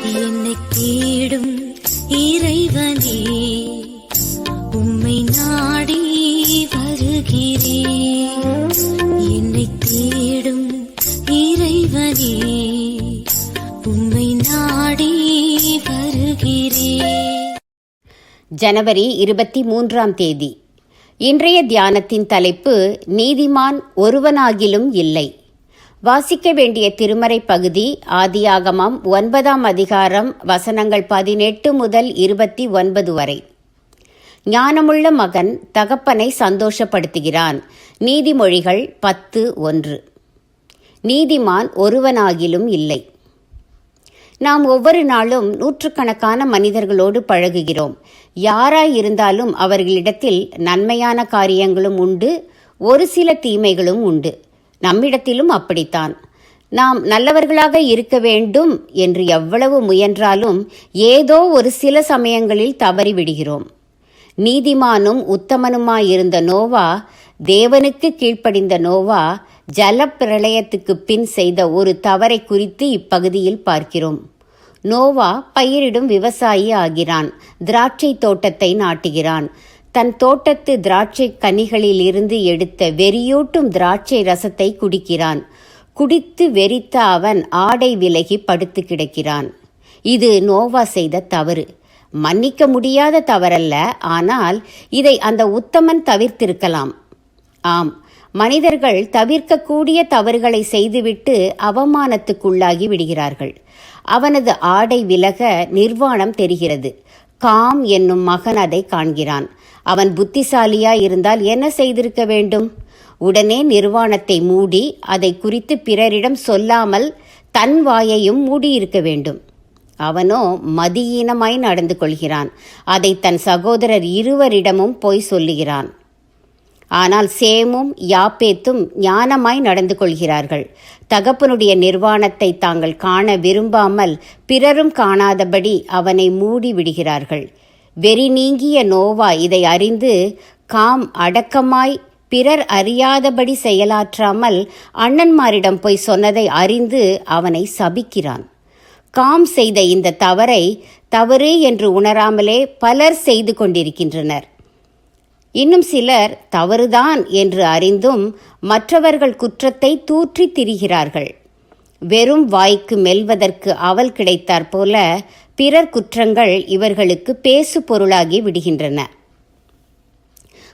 என்னை தேடும் இறைவனே, உம்மை நாடி வருகிறேன். என்னை தேடும் இறைவனே, உம்மை நாடி வருகிறேன். ஜனவரி 23 இன்றைய தியானத்தின் தலைப்பு நீதிமான் ஒருவனாகிலும் இல்லை. வாசிக்க வேண்டிய திருமறை பகுதி ஆதியாகமம் 9 வசனங்கள் 18 முதல் 29 வரை. ஞானமுள்ள மகன் தகப்பனை சந்தோஷப்படுத்துகிறான். நீதிமொழிகள் 10:1. நீதிமான் ஒருவனாகிலும் இல்லை. நாம் ஒவ்வொரு நாளும் நூற்றுக்கணக்கான மனிதர்களோடு பழகுகிறோம். யாராயிருந்தாலும் அவர்களிடத்தில் நன்மையான காரியங்களும் உண்டு, ஒரு சில தீமைகளும் உண்டு. நம்மிடத்திலும் அப்படித்தான். நாம் நல்லவர்களாக இருக்க வேண்டும் என்று எவ்வளவு முயன்றாலும் ஏதோ ஒரு சில சமயங்களில் தவறிவிடுகிறோம். நீதிமானும் உத்தமனுமாயிருந்த நோவா, தேவனுக்கு கீழ்ப்படிந்த நோவா, ஜலப்பிரளயத்துக்கு பின் செய்த ஒரு தவறை குறித்து இப்பகுதியில் பார்க்கிறோம். நோவா பயிரிடும் விவசாயி ஆகிறான். திராட்சை தோட்டத்தை நாட்டுகிறான். தன் தோட்டத்து திராட்சை கனிகளில் இருந்து எடுத்த வெறியூட்டும் திராட்சை ரசத்தை குடிக்கிறான். குடித்து வெறித்த அவன் ஆடை விலகி படுத்து கிடக்கிறான். இது நோவா செய்த தவறு. மன்னிக்க முடியாத தவறல்ல, ஆனால் இதை அந்த உத்தமன் தவிர்த்திருக்கலாம். ஆம், மனிதர்கள் தவிர்க்கக்கூடிய தவறுகளை செய்துவிட்டு அவமானத்துக்குள்ளாகி விடுகிறார்கள். அவனது ஆடை விலக நிர்வாணம் தெரிகிறது. காம் என்னும் மகன் அதை காண்கிறான். அவன் புத்திசாலியாய் இருந்தால் என்ன செய்திருக்க வேண்டும்? உடனே நிர்வாணத்தை மூடி அதை குறித்து பிறரிடம் சொல்லாமல் தன் வாயையும் மூடியிருக்க வேண்டும். அவனோ மதியீனமாய் நடந்து கொள்கிறான். அதை தன் சகோதரர் இருவரிடமும் போய் சொல்லுகிறான். ஆனால் சேமும் யாப்பேத்தும் ஞானமாய் நடந்து கொள்கிறார்கள். தகப்பனுடைய நிர்வாணத்தை தாங்கள் காண விரும்பாமல் பிறரும் காணாதபடி அவனை மூடி விடுகிறார்கள். வெறி நீங்கிய நோவா இதை அறிந்து காம் அடக்கமாய் பிறர் அறியாதபடி செயலாற்றாமல் அண்ணன்மாரிடம் போய் சொன்னதை அறிந்து அவனை சபிக்கிறான். காம் செய்த இந்த தவறை தவறு என்று உணராமலே பலர் செய்து கொண்டிருக்கின்றனர். இன்னும் சிலர் தவறுதான் என்று அறிந்தும் மற்றவர்கள் குற்றத்தை தூற்றி திரிகிறார்கள். வெறும் வாய்க்கு மெல்வதற்கு அவல் கிடைத்தாற் போல பிறர் குற்றங்கள் இவர்களுக்கு பேசு பொருளாகி விடுகின்றன.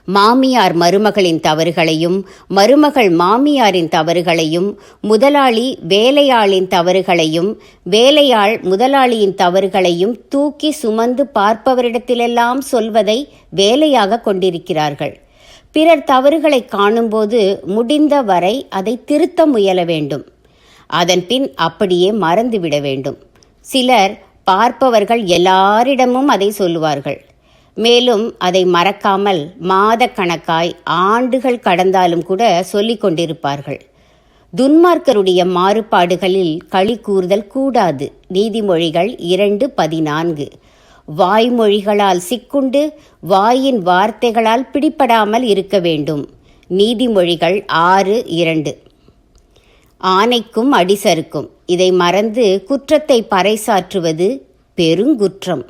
மாமியார் மருமகளின் தவறுகளையும், மருமகள் மாமியாரின் தவறுகளையும், முதலாளி வேலையாளின் தவறுகளையும், வேலையாள் முதலாளியின் தவறுகளையும் தூக்கி சுமந்து பார்ப்பவரிடத்திலெல்லாம் சொல்வதை வேலையாக கொண்டிருக்கிறார்கள். பிறர் தவறுகளை காணும்போது முடிந்த வரை அதை திருத்த முயல வேண்டும். அதன் பின் அப்படியே மறந்துவிட வேண்டும். சிலர் பார்ப்பவர்கள் எல்லாரிடமும் அதை சொல்லுவார்கள். மேலும் அதை மறக்காமல் மாதக்கணக்காய் ஆண்டுகள் கடந்தாலும் கூட சொல்லிக் கொண்டிருப்பார்கள். துன்மார்க்கருடைய மாறுபாடுகளில் களி கூறுதல் கூடாது. நீதிமொழிகள் 2:14. வாய்மொழிகளால் சிக்குண்டு வாயின் வார்த்தைகளால் பிடிபடாமல் இருக்க வேண்டும். நீதிமொழிகள் 6:2. ஆணைக்கும் அடிசருக்கும். இதை மறந்து குற்றத்தை பறைசாற்றுவது பெருங்குற்றம்.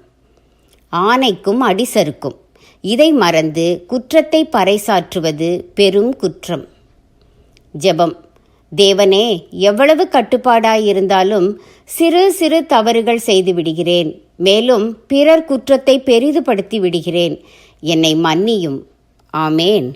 ஆணைக்கும் அடிசருக்கும். இதை மறந்து குற்றத்தை பறைசாற்றுவது பெரும் குற்றம். ஜெபம். தேவனே, எவ்வளவு கட்டுப்பாடாயிருந்தாலும் சிறு சிறு தவறுகள் செய்து விடுகிறேன். மேலும் பிறர் குற்றத்தை பெரிதுபடுத்தி விடுகிறேன். என்னை மன்னியும். ஆமேன்.